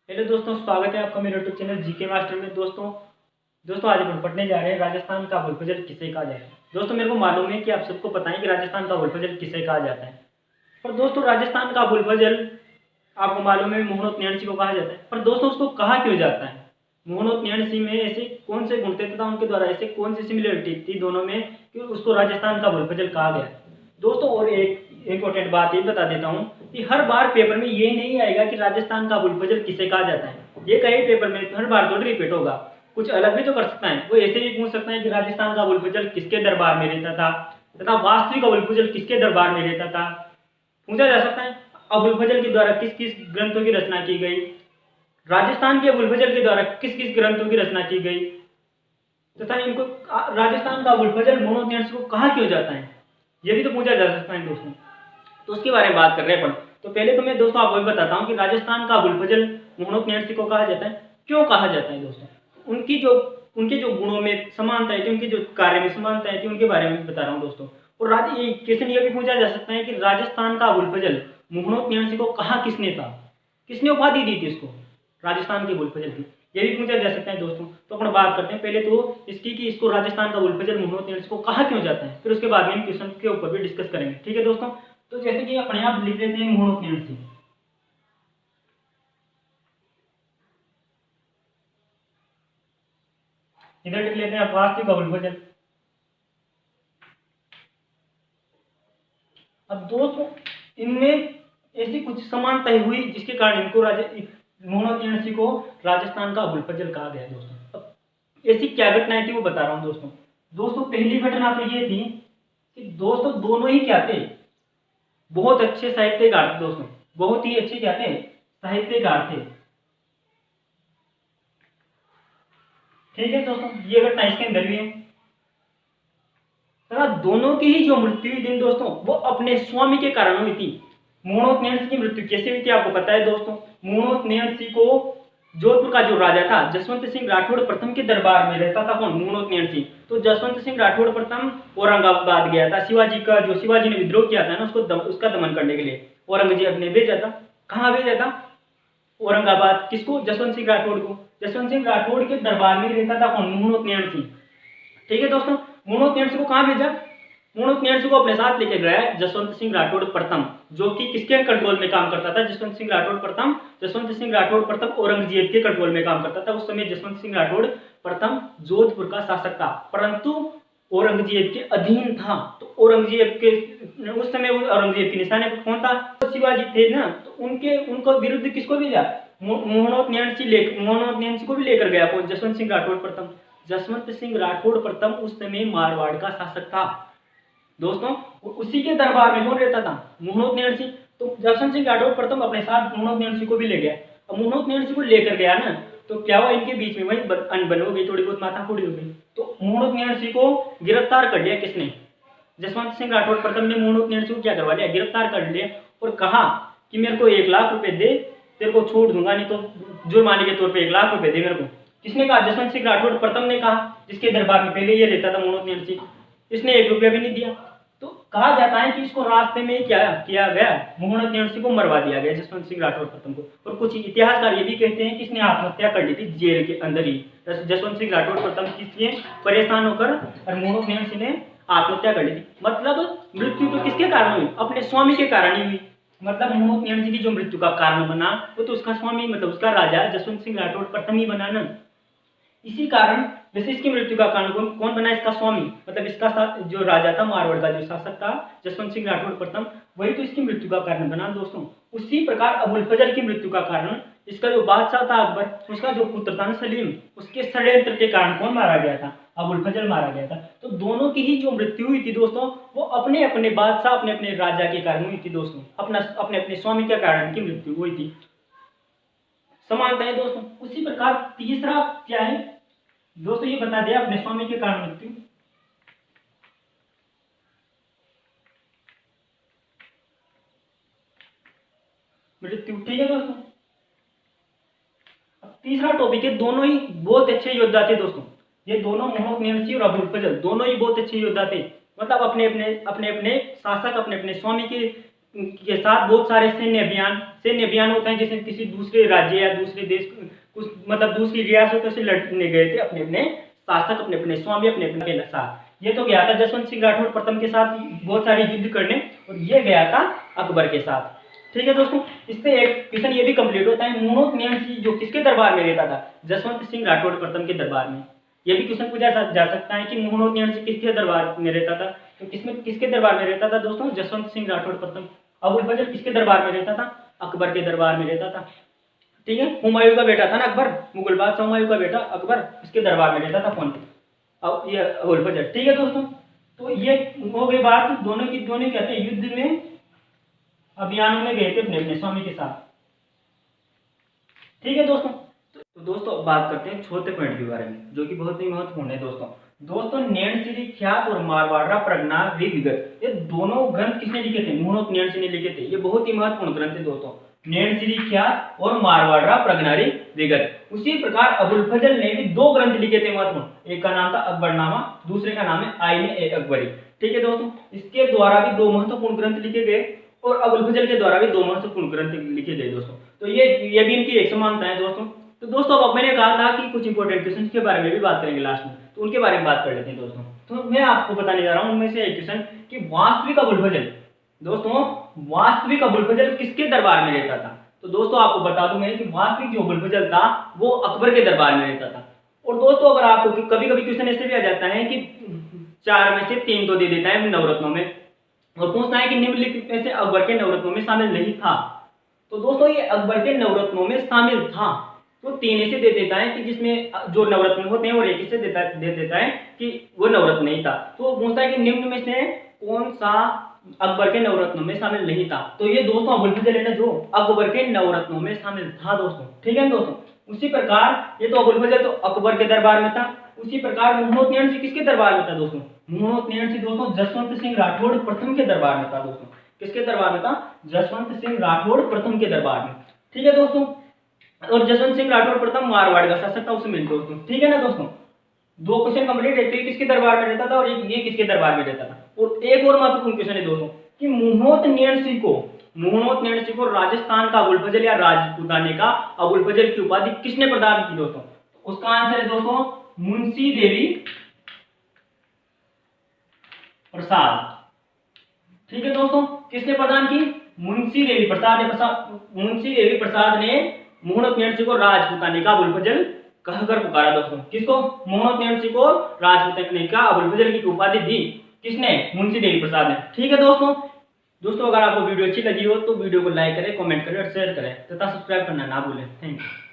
Hello दोस्तों, स्वागत है आपका मेरे यूट्यूब चैनल जीके मास्टर में। दोस्तों आज हम पढ़ने जा रहे हैं राजस्थान का भूलभुजल किसे कहा जाता है। दोस्तों मेरे को मालूम है कि आप सबको पता है कि राजस्थान का भूलभुजल किसे कहा जाता है, पर दोस्तों राजस्थान का भूलभुजल आपको मालूम है मोहनोत न्याणसी को कहा जाता है। पर दोस्तों उसको कहा क्यों जाता है? मोहनोत न्याणसी में ऐसे कौन से गुण थे तथा उनके द्वारा ऐसे कौन सी सिमिलरिटी थी दोनों में कि उसको राजस्थान का भूलभुजल कहा गया? दोस्तों और एक इम्पोर्टेंट बात ये बता देता हूँ कि हर बार पेपर में ये नहीं आएगा कि राजस्थान का भूलभुजल किसे कहा जाता है। ये कई पेपर में हर बार थोड़ी रिपीट होगा, कुछ अलग भी तो कर सकता है। वो ऐसे भी पूछ सकता है कि राजस्थान का भूलभुजल किसके दरबार में रहता था तथा वास्तविक भूलभुजल किसके दरबार में रहता था, पूछा जा सकता है। अबुल फजल के द्वारा किस किस ग्रंथों की रचना की गई, राजस्थान के अबुल फजल के द्वारा किस किस ग्रंथों की रचना की गई, तथा इनको राजस्थान का अबुल फजल मोहनोत न्याणसी को कहा क्यों जाता है, ये भी तो पूछा जा सकता है दोस्तों। तो उसके बारे में बात कर रहे हैं। तो पहले तो मैं दोस्तों आपको बताता हूँ कि राजस्थान का अबुल फजल मोहनोत न्याणसी को कहा जाता है, क्यों कहा जाता है। दोस्तों उनके जो गुणों में समानताएं थी, उनके जो कार्य में समानताएं थी, उनके बारे में बता रहा हूँ दोस्तों। और क्वेश्चन ये भी पूछा जा सकता है कि राजस्थान का अबुल फजल मोहनोत न्याणसी को कहा किसने था, किसने उपाधि दी थी इसको राजस्थान के अबुल फजल की, ये भी पूछा जा सकता है दोस्तों। तो अपन बात करते हैं पहले तो इसकी कि इसको राजस्थान का अबुल फजल मोहनोत न्याणसी को कहा क्यों जाता है, फिर उसके बाद में इन क्वेश्चन के ऊपर भी डिस्कस करेंगे। ठीक है दोस्तों, तो जैसे कि अपने आप लिख लेते हैं मोहनोत न्याणसी, इधर लिख लेते हैं वास्तविक अबुल फजल। अब दोस्तों इनमें ऐसी कुछ समानताएं हुई जिसके कारण इनको मोहनोत न्याणसी को राजस्थान का अबुल फजल कहा गया दोस्तों। अब ऐसी क्या घटनाएं थी वो बता रहा हूँ दोस्तों। पहली घटना तो ये थी कि दोस्तों दोनों ही क्या थे, बहुत अच्छे साहित्यकार थे दोस्तों, बहुत ही अच्छे क्या थे, साहित्यकार थे। ठीक है दोस्तों, ये घटना इसके अंदर भी है। तथा दोनों की ही जो मृत्यु हुई थी दोस्तों वो अपने स्वामी के कारण हुई थी। मोहनोत न्याणसी की मृत्यु कैसे हुई थी आपको पता है दोस्तों। मोहनोत न्याणसी को जोधपुर का जो राजा था जसवंत सिंह राठौड़ प्रथम के दरबार में रहता था कौन, मोहनोत न्याणसी। तो जसवंत सिंह राठौड़ प्रथम औरंगाबाद गया था, शिवाजी ने विद्रोह किया था ना, उसका दमन करने के लिए औरंगजेब ने भेजा था। कहाँ भेजा था? औरंगाबाद। किसको? जसवंत सिंह राठौड़ को। जसवंत सिंह राठौड़ के दरबार में रहता था कौन, मोहनोत न्याणसी। ठीक है दोस्तों, मोहनोत न्याणसी को कहाँ भेजा? मोहनोत न्याणसी को अपने साथ लेके गया जसवंत सिंह राठौड़ प्रथम, जो कि किसके कंट्रोल में काम करता था? जसवंत सिंह राठौड़ प्रथम औरंगजेब के कंट्रोल में काम करता था। उस समय जसवंत सिंह राठौड़ प्रथम जोधपुर का शासक था, परंतु औरंगजेब के अधीन था। तो औरंगजेब के उस समय औरंगजेब के निशाने पर कौन था? तो शिवाजी थे ना। तो उनको विरुद्ध किसको भेजा? मोहनोत न्याणसी को भी लेकर गया कौन? जसवंत सिंह राठौड़ प्रथम। जसवंत सिंह राठौड़ प्रथम उस समय मारवाड़ का शासक था दोस्तों। उसी के दरबार में कौन रहता था? मोहनोत न्याणसी। तो जसवंत सिंह राठौड़ प्रथम अपने साथ मोहनोत न्याणसी को भी ले गया। अब मोहनोत न्याणसी को लेकर गया ना, तो क्या हुआ, इनके बीच में वही अनबन हो गई, थोड़ी बहुत माथाफोड़ी हो गई। तो मोहनोत न्याणसी को गिरफ्तार कर लिया किसने? जसवंत सिंह राठौड़ प्रथम ने मोहनोत न्याणसी को क्या करवा लिया? गिरफ्तार कर लिया और कहा कि मेरे को 1,00,000 रुपए दे, तेरे को छोड़ दूंगा, नहीं तो जुर्माने के तौर पे 1,00,000 रुपए दे मेरे को। किसने कहा? जसवंत सिंह राठौड़ प्रथम ने कहा, जिसके दरबार में पहले ये रहता था मोहनोत न्याणसी। इसने 1 रुपया भी नहीं दिया। तो कहा जाता है कि इसको रास्ते में क्या किया गया, मोहनोत न्याणसी को मरवा दिया गया, जसवंत सिंह राठौड़ प्रथम को। और कुछ इतिहासकार ये भी कहते हैं कि इसने आत्महत्या कर ली थी जेल के अंदर ही। जसवंत सिंह राठौड़ प्रथम किसलिए परेशान होकर और मोहनोत न्याणसी ने आत्महत्या कर ली थी। मतलब मृत्यु तो किसके कारण हुई? अपने स्वामी के कारण ही हुई। मतलब मोहनोत न्याणसी की जो मृत्यु का कारण बना वो तो उसका स्वामी, मतलब उसका राजा जसवंत सिंह राठौड़ प्रथम ही बना ना। इसी कारण वैसे इसकी मृत्यु का कारण कौन बना? इसका स्वामी, मतलब इसका जो राजा था, मारवाड़ का जो शासक था जसवंत सिंह राठौड़ प्रथम, वही तो इसकी मृत्यु का कारण बना दोस्तों। उसी प्रकार अबुल फजल की मृत्यु का कारण इसका जो बादशाह था अकबर, उसका जो पुत्र था सलीम, उसके षड्यंत्र के कारण कौन मारा गया था? अबुल फजल मारा गया था। तो दोनों की ही जो मृत्यु हुई थी दोस्तों वो अपने अपने बादशाह, अपने अपने राजा के कारण हुई थी दोस्तों, अपने अपने स्वामी के कारण की मृत्यु हुई थी। समानता है दोस्तों। उसी प्रकार तीसरा क्या है दोस्तों, ये बता दिया अपने स्वामी के कारण मृत्यु। ठीक है दोस्तों। अब तीसरा टॉपिक है, दोनों ही बहुत अच्छे योद्धा थे दोस्तों। ये दोनों मोहनोत न्याणसी और अबुल फजल दोनों ही बहुत अच्छे योद्धा थे। मतलब अपने अपने शासक, अपने अपने स्वामी के के साथ बहुत सारे सैन्य अभियान होते हैं, जैसे किसी दूसरे राज्य या दूसरे देश कुछ मतलब दूसरी रियासतों से लड़ने गए थे अपने अपने शासक, अपने अपने स्वामी, अपने अपने के साथ। ये तो गया था जसवंत सिंह राठौर प्रथम के साथ बहुत सारे युद्ध करने, और ये गया था अकबर के साथ। ठीक है दोस्तों, इससे एक क्वेश्चन ये भी कंप्लीट होता है, मुनोत नैणसी जो किसके दरबार में रहता था? जसवंत सिंह राठौर प्रथम के दरबार में। ये भी क्वेश्चन पूछा जा सकता है कि मुनोत नैणसी किसके दरबार में रहता था? तो किसके दरबार में रहता था दोस्तों? जसवंत सिंह राठौर प्रथम। अबुल फजल किसके दरबार में रहता था? अकबर के दरबार में रहता था। ठीक है, हुमायूं का बेटा था ना अकबर, मुगल बादशाह हुमायूं का बेटा अकबर, इसके दरबार में रहता था कौन? अब ये अबुल फजल। ठीक है दोस्तों, तो ये हो गई बात दोनों कहते हैं युद्ध में अभियानों में गए थे अपने अपने स्वामी के साथ। ठीक है दोस्तों, तो दोस्तों अब बात करते हैं चौथे पॉइंट के बारे में, जो कि बहुत ही महत्वपूर्ण है दोस्तों नैणसी ख्यात और मारवाड़ा प्रज्ञा विगत, ये दोनों ग्रंथ किसने लिखे थे? मुनोत नैणसी ने लिखे थे। ये बहुत ही महत्वपूर्ण ग्रंथ है दोस्तों, नैणसी ख्यात और मारवाड़ा प्रज्ञा विगत। उसी प्रकार अबुल फजल ने भी दो ग्रंथ लिखे थे महत्वपूर्ण, एक का नाम था अकबरनामा, दूसरे का नाम है आईने अकबरी। ठीक है दोस्तों, इसके द्वारा भी दो महत्वपूर्ण ग्रंथ लिखे गए और अबुल फजल के द्वारा भी दो महत्वपूर्ण ग्रंथ लिखे गए दोस्तों। तो ये भी इनकी एक समानता है दोस्तों। तो दोस्तों अब मैंने कहा था कि कुछ इंपॉर्टेंट क्वेश्चन के बारे में भी बात करेंगे लास्ट में, तो उनके बारे में बात कर लेते हैं दोस्तों। तो मैं आपको बताने जा रहा हूं उनमें से एक क्वेश्चन कि वास्तविक अबुल फजल, दोस्तों वास्तविक अबुल फजल किसके दरबार में रहता था? तो दोस्तों आपको बता दूं मैं कि वास्तविक जो अबुल फजल था वो अकबर के दरबार में रहता था। और दोस्तों अगर आपको कभी कभी क्वेश्चन ऐसे भी आ जाता है कि 4 में से 3 तो दे देता है नवरत्नों में, और पूछता है कि निम्नलिखित में से अकबर के नवरत्नों में शामिल नहीं था। तो दोस्तों ये अकबर के नवरत्नों में शामिल था, तो 3 ऐसे दे देता है कि जिसमें जो नवरत्न होते हैं, और 1 ऐसे दे देता है कि वो नवरत्न नहीं था। तो पूछता है कि निम्न में से कौन सा अकबर के नवरत्नों में शामिल नहीं था? तो ये दोस्तों अबुल फजल है ना, जो अकबर के नवरत्नों में शामिल था दोस्तों। ठीक है दोस्तों, उसी प्रकार ये तो अबुल फजल तो अकबर के दरबार में था, उसी प्रकार मुनोत नैणसी किसके दरबार में था दोस्तों? मुनोत नैणसी दोस्तों जसवंत सिंह राठौड़ प्रथम के दरबार में था दोस्तों। किसके दरबार में था? जसवंत सिंह राठौड़ प्रथम के दरबार में। ठीक है दोस्तों, और जसवंत सिंह राठौड़ प्रथम मारवाड़ का शासक था उसमें दोस्तों। ठीक है ना दोस्तों, दो क्वेश्चन कंप्लीट है, तो किसके दरबार में रहता था और ये किसके दरबार में रहता था। और एक और महत्वपूर्ण क्वेश्चन है दोस्तों कि मुनोत नैणसी को राजस्थान का अबुल फजल या राजपूताने का अबुल फजल की उपाधि किसने प्रदान की दोस्तों? उसका आंसर है दोस्तों मुंशी देवी प्रसाद। ठीक है दोस्तों, किसने प्रदान की? मुंशी देवी प्रसाद ने मुनोत नैणसी को राजपूताने का अबुल फजल कहकर पुकारा दोस्तों। किसको? मुनोत नैणसी को राजपूताने का अबुल फजल की उपाधि दी किसने? मुंशी देवी प्रसाद ने। ठीक है दोस्तों अगर आपको वीडियो अच्छी लगी हो तो वीडियो को लाइक करें, कमेंट करें और शेयर करें तथा सब्सक्राइब करना ना भूलें। Thank you.